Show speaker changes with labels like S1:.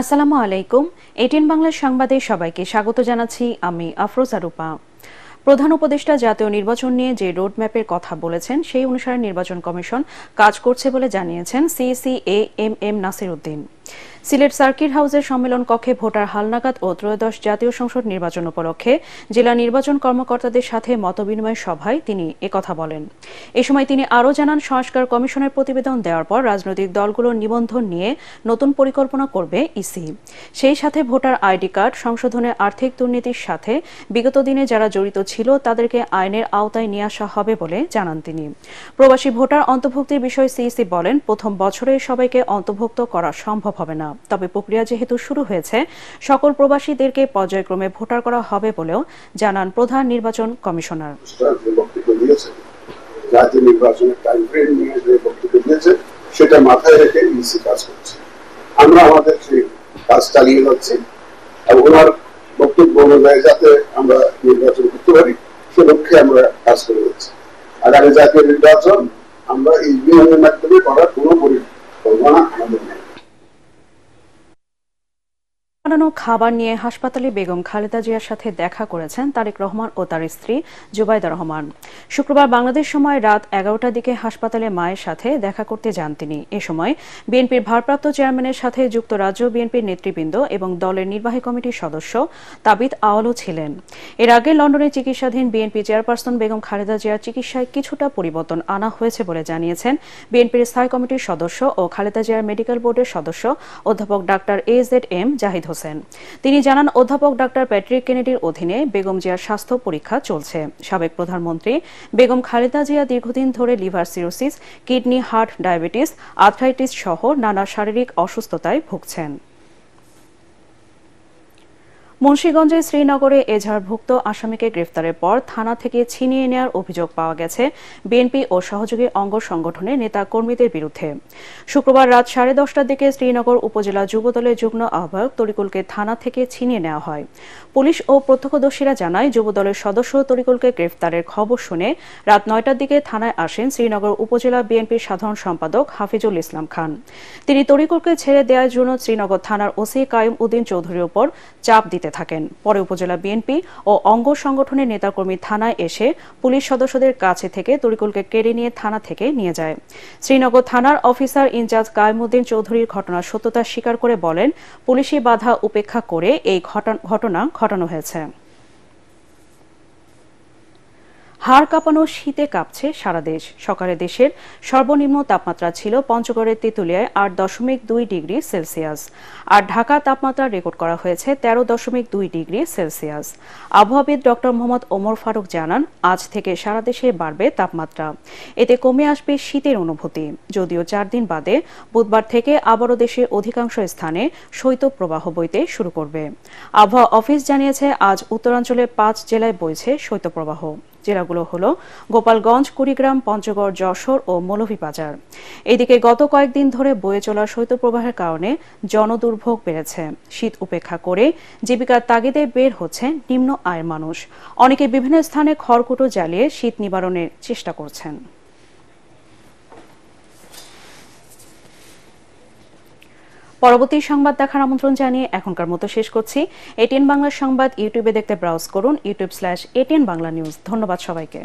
S1: আসসালামু আলাইকুম। এটিএন বাংলার সংবাদে সবাইকে স্বাগত জানাচ্ছি আমি আফরোজা রূপা। প্রধান উপদেষ্টা জাতীয় নির্বাচন নিয়ে যে রোডম্যাপের কথা বলেছেন সেই অনুসারে নির্বাচন কমিশন কাজ করছে বলে জানিয়েছেন CEC AMM Nasir Uddin. Sylhet circuit হাউসের সম্মেলন কক্ষে ভোটার হালনাগাদ ও ত্রয়োদশ জাতীয় সংসদ নির্বাচন উপলক্ষে জেলা নির্বাচন কর্মকর্তাদের সাথে মতবিনিময় সভায় তিনি একথা বলেন। এ সময় তিনি আরও জানান, সংস্কার কমিশনের প্রতিবেদন দেওয়ার পর রাজনৈতিক দলগুলোর নিবন্ধন নিয়ে নতুন পরিকল্পনা করবে ইসি। সেই সাথে ভোটার আইডি কার্ড সংশোধনের আর্থিক দুর্নীতির সাথে বিগত দিনে যারা জড়িত ছিল তাদেরকে আইনের আওতায় নিয়ে আসা হবে বলে জানান তিনি। প্রবাসী ভোটার অন্তর্ভুক্তির বিষয়ে সিইসি বলেন, প্রথম বছরে সবাইকে অন্তর্ভুক্ত করা সম্ভব হবে না, তবে প্রক্রিয়া যেহেতু শুরু হয়েছে সকল প্রবাসীদেরকে পর্যায়ক্রমে ভোটার করা হবে বলেও জানান প্রধান নির্বাচন কমিশনার।
S2: জাতীয় নির্বাচনের টাইমফ্রেম নিয়ে যে বক্তব্য দিয়েছে সেটা মাথায় রেখে ইসি কাজ করছে। আমরা আমাদের সেই কাজ চালিয়ে যাচ্ছি এবং ওনার বক্তব্য অনুযায়ী যাতে আমরা নির্বাচন করতে পারি সে লক্ষ্যে আমরা কাজ করে যাচ্ছি। আগামী জাতীয় নির্বাচন আমরা এই নিয়মের মাধ্যমে করার কোনো পরিকল্পনা আমাদের নেই।
S1: বানানো খাবার নিয়ে হাসপাতালে বেগম খালেদা জিয়ার সাথে দেখা করেছেন তারেক রহমান ও তার স্ত্রী জুবাইদা রহমান। শুক্রবার বাংলাদেশ সময় রাত 11টার দিকে হাসপাতালে মায়ের সাথে দেখা করতে যান তিনি। এ সময় বিএনপির ভারপ্রাপ্ত চেয়ারম্যানের সাথে যুক্তরাজ্য বিএনপির নেতৃবৃন্দ এবং দলের নির্বাহী কমিটির সদস্য তাবিত আওয়ালও ছিলেন। এর আগে লন্ডনে চিকিৎসাধীন বিএনপি চেয়ারপারসন বেগম খালেদা জিয়ার চিকিৎসায় কিছুটা পরিবর্তন আনা হয়েছে বলে জানিয়েছেন বিএনপির স্থায়ী কমিটির সদস্য ও খালেদা জিয়ার মেডিকেল বোর্ডের সদস্য অধ্যাপক ডাক্তার AZM জাহিদ হোসেন। তিনি জানান, অধ্যাপক ডাক্তার প্যাট্রিক কেনেডির অধীনে বেগম জিয়ার স্বাস্থ্য পরীক্ষা চলছে। সাবেক প্রধানমন্ত্রী বেগম খালেদা জিয়া দীর্ঘদিন ধরে liver cirrhosis, kidney, heart, diabetes, arthritis সহ নানা শারীরিক অসুস্থতায় ভুগছেন। মুন্সিগঞ্জের শ্রীনগরে এজাহারভুক্ত আসামিকে গ্রেফতারের পর থানা থেকে ছিনিয়ে নেওয়ার অভিযোগ পাওয়া গেছে বিএনপি ও সহযোগী অঙ্গ সংগঠনের নেতা কর্মীদের বিরুদ্ধে। শুক্রবার রাত 10:30টার দিকে শ্রীনগর উপজেলা যুবদলের যুগ্ম আহ্বায়ক তরিকুলকে থানা থেকে ছিনিয়ে নেওয়া হয়। পুলিশ ও প্রত্যক্ষদর্শীরা জানায়, যুবদলের সদস্য তরিকুলকে গ্রেফতারের খবর শুনে রাত 9টার দিকে থানায় আসেন শ্রীনগর উপজেলা বিএনপির সাধারণ সম্পাদক হাফিজুল ইসলাম খান। তিনি তরিকুলকে ছেড়ে দেওয়ার জন্য শ্রীনগর থানার ওসি কায়ুম উদ্দিন চৌধুরীর উপর চাপ দিতে থাকেন। পরে উপজেলা বিএনপি ও অঙ্গ সংগঠনের নেতাকর্মী থানায় এসে পুলিশ সদস্যদের কাছে থেকে তরিকুলকে কেড়ে নিয়ে থানা থেকে নিয়ে যায়। শ্রীনগর থানার অফিসার ইনচার্জ কায়ুমউদ্দিন চৌধুরীর ঘটনার সত্যতা স্বীকার করে বলেন, পুলিশি বাধা উপেক্ষা করে এই ঘটনা ঘটানো হয়েছে। হাড় কাঁপানো শীতে কাঁপছে সারা দেশ। সকালে দেশের সর্বনিম্ন তাপমাত্রা ছিল পঞ্চগড়ের তেঁতুলিয়ায় 8.2 ডিগ্রি সেলসিয়াস, আর ঢাকা তাপমাত্রা রেকর্ড করা হয়েছে 13.2 ডিগ্রি সেলসিয়াস। আবহাওয়াবিদ ডক্টর মোহাম্মদ ওমর ফারুক জানান, আজ থেকে সারা দেশে বাড়বে তাপমাত্রা, এতে কমে আসবে শীতের অনুভূতি। যদিও 4 দিন বাদে বুধবার থেকে আবারও দেশের অধিকাংশ স্থানে শৈত্যপ্রবাহ বইতে শুরু করবে। আবহাওয়া অফিস জানিয়েছে, আজ উত্তরাঞ্চলের 5 জেলায় বইছে শৈত্যপ্রবাহ। জেলাগুলো হলো গোপালগঞ্জ, কুড়িগ্রাম, পঞ্চগড়, যশোর ও মৌলভীবাজার। এদিকে গত কয়েকদিন ধরে বয়ে চলা শৈত্যপ্রবাহের কারণে জনদুর্ভোগ বেড়েছে। শীত উপেক্ষা করে জীবিকার তাগিদে বের হচ্ছে নিম্ন আয়ের মানুষ। অনেকে বিভিন্ন স্থানে খড়কুটো জ্বালিয়ে শীত নিবারণের চেষ্টা করছেন। পরবর্তী সংবাদ দেখার আমন্ত্রণ জানিয়ে এখনকার মতো শেষ করছি। এটিএন বাংলা সংবাদ ইউটিউবে দেখতে ব্রাউজ করুন youtube/ATN Bangla News। ধন্যবাদ সবাইকে।